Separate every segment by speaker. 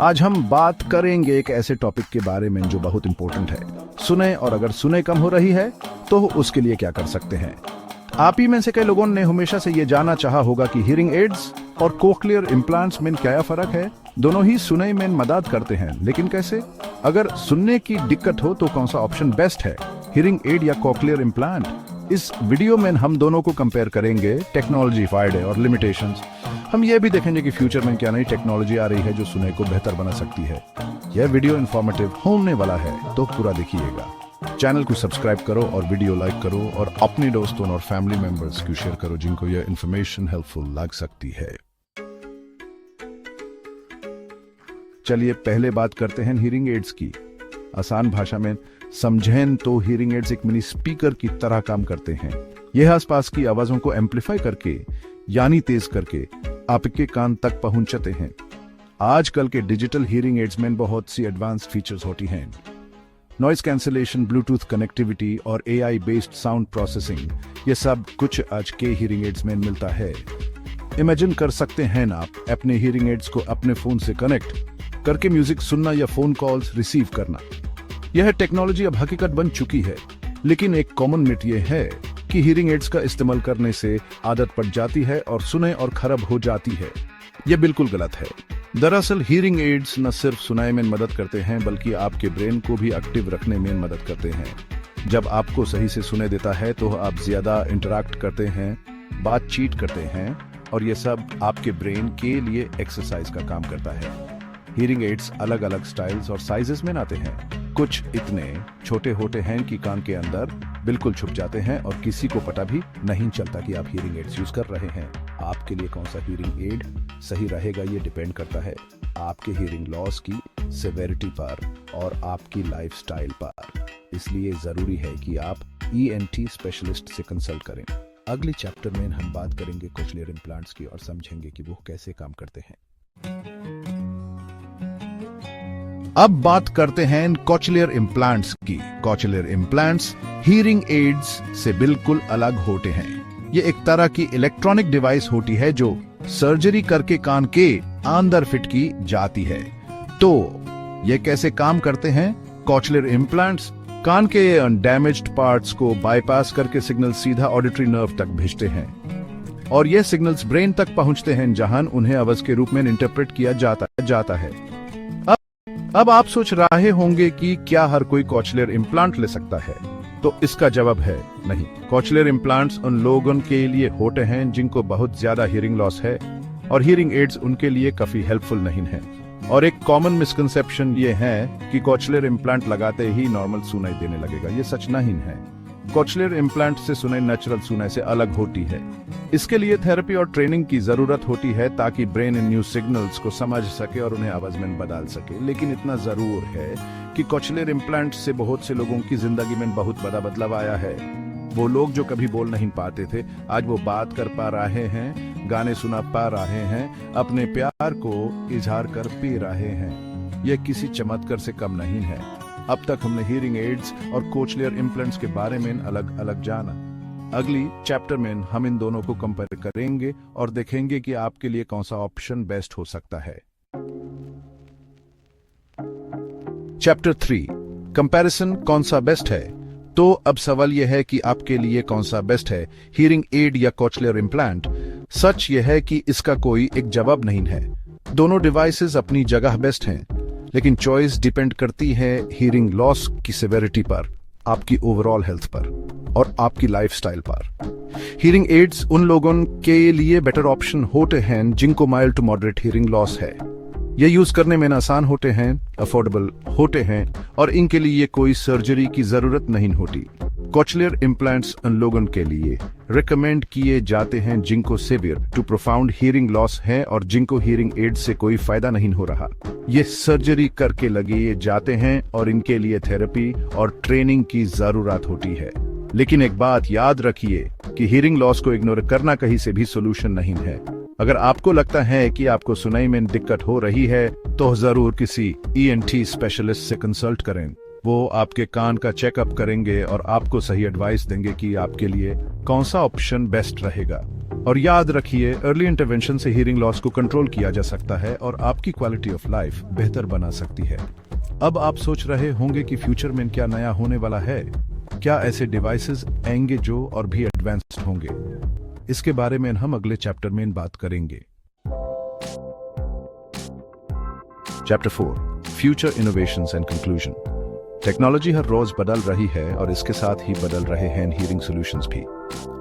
Speaker 1: आज हम बात करेंगे एक ऐसे टॉपिक के बारे में जो बहुत इंपॉर्टेंट है। सुने, और अगर सुने कम हो रही है तो उसके लिए क्या कर सकते हैं। आप ही में से कई लोगों ने हमेशा से ये जानना चाहा होगा कि हियरिंग एड्स और कोक्लियर इम्प्लांट्स में क्या फर्क है। दोनों ही सुनने में मदद करते हैं, लेकिन कैसे? अगर सुनने की दिक्कत हो तो कौन सा ऑप्शन बेस्ट है, हियरिंग एड या कोक्लियर इम्प्लांट? इस वीडियो में हम दोनों को कंपेयर करेंगे, टेक्नोलॉजी, फायदे और लिमिटेशंस। हम ये भी देखेंगे कि फ्यूचर में क्या नई टेक्नोलॉजी आ रही है जो सुनने को बेहतर बना सकती है। यह वीडियो इंफॉर्मेटिव होने वाला है, तो पूरा देखिएगा। चैनल को सब्सक्राइब करो और वीडियो लाइक करो और अपने दोस्तों और फैमिली मेंबर्स को शेयर करो जिनको यह इंफॉर्मेशन हेल्पफुल लग सकती है। चलिए पहले बात करते हैं हियरिंग एड्स की। आसान भाषा में समझें तो हियरिंग एड्स एक मिनी स्पीकर की तरह काम करते हैं। यह आसपास की आवाजों को एम्पलीफाई करके यानी तेज करके आपके कान तक पहुंचाते हैं। आजकल के डिजिटल हियरिंग एड्स में बहुत सी एडवांस्ड फीचर्स होती हैं। नॉइज कैंसिलेशन, ब्लूटूथ कनेक्टिविटी और एआई बेस्ड साउंड प्रोसेसिंग, ये सब कुछ आज के हियरिंग एड्स में मिलता है। इमेजिन कर सकते हैं ना आप अपने हियरिंग एड्स को अपने फोन से कनेक्ट करके म्यूजिक सुनना या फोन कॉल्स रिसीव करना। यह टेक्नोलॉजी अब हकीकत बन चुकी है, लेकिन एक कॉमन मिथ यह है कि हियरिंग एड्स का इस्तेमाल करने से आदत पड़ जाती है और सुने और खराब हो जाती है। यह बिल्कुल गलत है। दरअसल हियरिंग एड्स न सिर्फ सुनाई में मदद करते हैं, बल्कि आपके ब्रेन को भी एक्टिव रखने में मदद करते हैं। जब आपको सही से सुने देता है तो आप ज्यादा इंटरैक्ट करते हैं, बातचीत करते हैं, और यह सब आपके ब्रेन के लिए एक्सरसाइज का काम करता है। हियरिंग एड्स अलग अलग स्टाइल्स और साइजेस में आते हैं। कुछ इतने छोटे होते हैं कि कान के अंदर बिल्कुल छुप जाते हैं और किसी को पता भी नहीं चलता कि आप हियरिंग एड्स यूज कर रहे हैं। आपके लिए कौन सा हियरिंग एड सही रहेगा ये डिपेंड करता है आपके हियरिंग लॉस की सेवेरिटी पर और आपकी लाइफस्टाइल पर। इसलिए जरूरी है कि आप ईएनटी स्पेशलिस्ट से कंसल्ट करें। अगले चैप्टर में हम बात करेंगे कोक्लियर इम्प्लांट्स की और समझेंगे कि वो कैसे काम करते हैं। अब बात करते हैं कोक्लियर इम्प्लांट्स की। कोक्लियर इम्प्लांट्स हियरिंग एड्स से बिल्कुल अलग होते हैं। ये एक तरह की इलेक्ट्रॉनिक डिवाइस होती है जो सर्जरी करके कान के अंदर फिट की जाती है। तो ये कैसे काम करते हैं? कोक्लियर इम्प्लांट्स कान के डैमेज्ड पार्ट्स को बाईपास करके सिग्नल सीधा ऑडिटरी नर्व तक भेजते हैं और ये सिग्नल्स ब्रेन तक पहुंचते हैं, जहां उन्हें आवाज के रूप में इंटरप्रेट किया जाता है। अब आप सोच रहे होंगे कि क्या हर कोई कोक्लियर इम्प्लांट ले सकता है? तो इसका जवाब है नहीं। कोक्लियर इम्प्लांट्स उन लोगों के लिए होते हैं जिनको बहुत ज्यादा हियरिंग लॉस है, और हियरिंग एड्स उनके लिए काफी हेल्पफुल नहीं है। और एक कॉमन मिसकंसेप्शन ये है कि कोक्लियर इम्प्लांट लगाते ही नॉर्मल सुनाई देने लगेगा। ये सच नहीं है। कोक्लियर इम्प्लांट से सुनाई नेचुरल सुनाई से अलग होती है। इसके लिए थेरेपी और ट्रेनिंग की जरूरत होती है ताकि ब्रेन इन न्यू सिग्नल्स को समझ सके और उन्हें आवाज में बदल सके। लेकिन इतना जरूर है कि कोक्लियर इम्प्लांट से बहुत से लोगों की जिंदगी में बहुत बड़ा बदलाव आया है। वो लोग जो कभी बोल नहीं पाते थे, आज वो बात कर पा रहे हैं, गाने सुना पा रहे हैं, अपने प्यार को इजहार कर पी रहे हैं। यह किसी चमत्कार से कम नहीं है। अब तक हमने हियरिंग एड्स और कोक्लियर इम्प्लांट्स के बारे में अलग अलग जाना। अगली चैप्टर में हम इन दोनों को कंपेयर करेंगे और देखेंगे कि आपके लिए कौन सा ऑप्शन बेस्ट हो सकता है। चैप्टर 3 कंपैरिजन, कौन सा बेस्ट है? तो अब सवाल यह है कि आपके लिए कौन सा बेस्ट है, हियरिंग एड या कोक्लियर इम्प्लांट? सच यह है कि इसका कोई एक जवाब नहीं है। दोनों डिवाइसेस अपनी जगह बेस्ट हैं, लेकिन चॉइस डिपेंड करती है हियरिंग लॉस की सेवेरिटी पर, आपकी ओवरऑल हेल्थ पर और आपकी लाइफस्टाइल पर। हियरिंग एड्स उन लोगों के लिए बेटर ऑप्शन होते हैं जिनको mild to moderate hearing loss है। ये यूज करने में आसान होते हैं, अफोर्डेबल होते हैं और इनके लिए कोई सर्जरी की जरूरत नहीं होती। कोक्लियर इम्प्लांट्स उन लोगों के लिए रिकमेंड किए जाते हैं जिनको severe to profound hearing loss है और जिनको हियरिंग एड से कोई फायदा नहीं हो रहा। ये सर्जरी करके लगे जाते हैं और इनके लिए थेरेपी और ट्रेनिंग की जरूरत होती है। लेकिन एक बात याद रखिए कि हियरिंग लॉस को इग्नोर करना कहीं से भी सोल्यूशन नहीं है। अगर आपको लगता है कि आपको सुनाई में दिक्कत हो रही है तो जरूर किसी ईएनटी स्पेशलिस्ट से कंसल्ट करें। वो आपके कान का चेकअप करेंगे और आपको सही एडवाइस देंगे कि आपके लिए कौन सा ऑप्शन बेस्ट रहेगा। और याद रखिए, अर्ली इंटरवेंशन से हियरिंग लॉस को कंट्रोल किया जा सकता है और आपकी क्वालिटी ऑफ लाइफ बेहतर बना सकती है। अब आप सोच रहे होंगे कि फ्यूचर में क्या नया होने वाला है। क्या ऐसे डिवाइसेस आएंगे जो और भी एडवांस्ड होंगे? इसके बारे में हम अगले चैप्टर में बात करेंगे। Chapter 4, future innovations and conclusion. Technology हर रोज बदल रही है और इसके साथ ही बदल रहे हैं हियरिंग सॉल्यूशंस भी।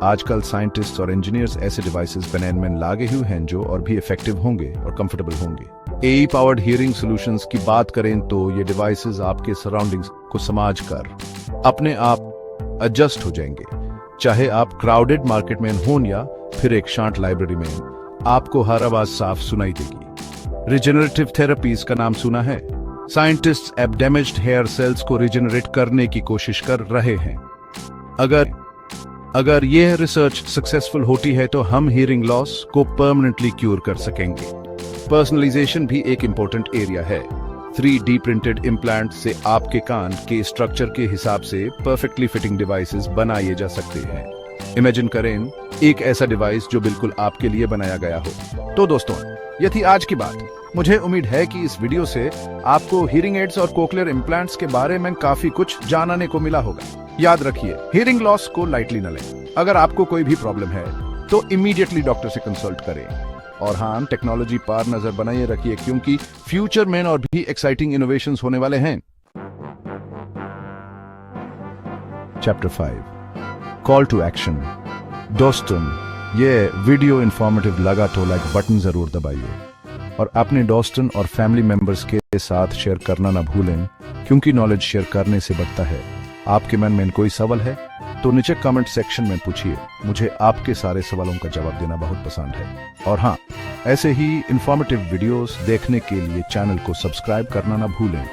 Speaker 1: आजकल साइंटिस्ट्स और इंजीनियर्स ऐसे डिवाइसेस बनाने में लागे हुए हैं जो और भी इफेक्टिव होंगे और कंफर्टेबल होंगे। एआई पावर्ड हियरिंग सॉल्यूशंस की बात करें तो ये डिवाइसेस आपके सराउंडिंग्स को समझकर अपने आप एडजस्ट हो जाएंगे। चाहे आप क्राउडेड मार्केट में हों या फिर एक शांत लाइब्रेरी में, आपको हर आवाज साफ सुनाई देगी। रिजेनरेटिव थेरेपीज का नाम सुना है? साइंटिस्ट्स अब डैमेज्ड हेयर सेल्स को रिजेनरेट करने की कोशिश कर रहे हैं। अगर यह रिसर्च सक्सेसफुल होती है तो हम हियरिंग लॉस को परमानेंटली क्योर कर सकेंगे। पर्सनलाइजेशन भी एक इंपॉर्टेंट एरिया है। 3D प्रिंटेड इम्प्लांट से आपके कान के स्ट्रक्चर के हिसाब से परफेक्टली फिटिंग डिवाइसेस बनाए जा सकते हैं। इमेजिन करें एक ऐसा डिवाइस जो बिल्कुल आपके लिए बनाया गया हो। तो दोस्तों, ये थी आज की बात। मुझे उम्मीद है कि इस वीडियो से आपको हियरिंग एड्स और कोक्लियर इम्प्लांट्स के बारे में काफी कुछ जानने को मिला होगा। याद रखिए, हियरिंग लॉस को लाइटली न लें। अगर आपको कोई भी प्रॉब्लम है तो इमीडिएटली डॉक्टर से कंसल्ट करें। और हाँ, टेक्नोलॉजी पर नजर बनाए रखिए क्योंकि फ्यूचर में और भी एक्साइटिंग इनोवेशंस होने वाले हैं। Chapter 5, call to action. दोस्तों, ये वीडियो इंफॉर्मेटिव लगा तो लाइक बटन जरूर दबाइए और अपने दोस्तों और फैमिली मेंबर्स के साथ शेयर करना ना भूलें क्योंकि नॉलेज शेयर करने से बढ़ता है। आपके मन में कोई सवाल है तो नीचे कमेंट सेक्शन में पूछिए। मुझे आपके सारे सवालों का जवाब देना बहुत पसंद है। और हाँ, ऐसे ही इंफॉर्मेटिव वीडियोस देखने के लिए चैनल को सब्सक्राइब करना ना भूलें।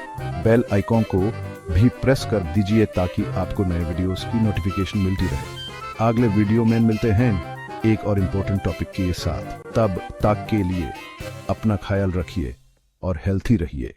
Speaker 1: बेल आइकॉन को भी प्रेस कर दीजिए ताकि आपको नए वीडियोस की नोटिफिकेशन मिलती रहे। अगले वीडियो में मिलते हैं एक और इम्पोर्टेंट टॉपिक के साथ। तब तक के लिए अपना ख्याल रखिए और हेल्थी रहिए।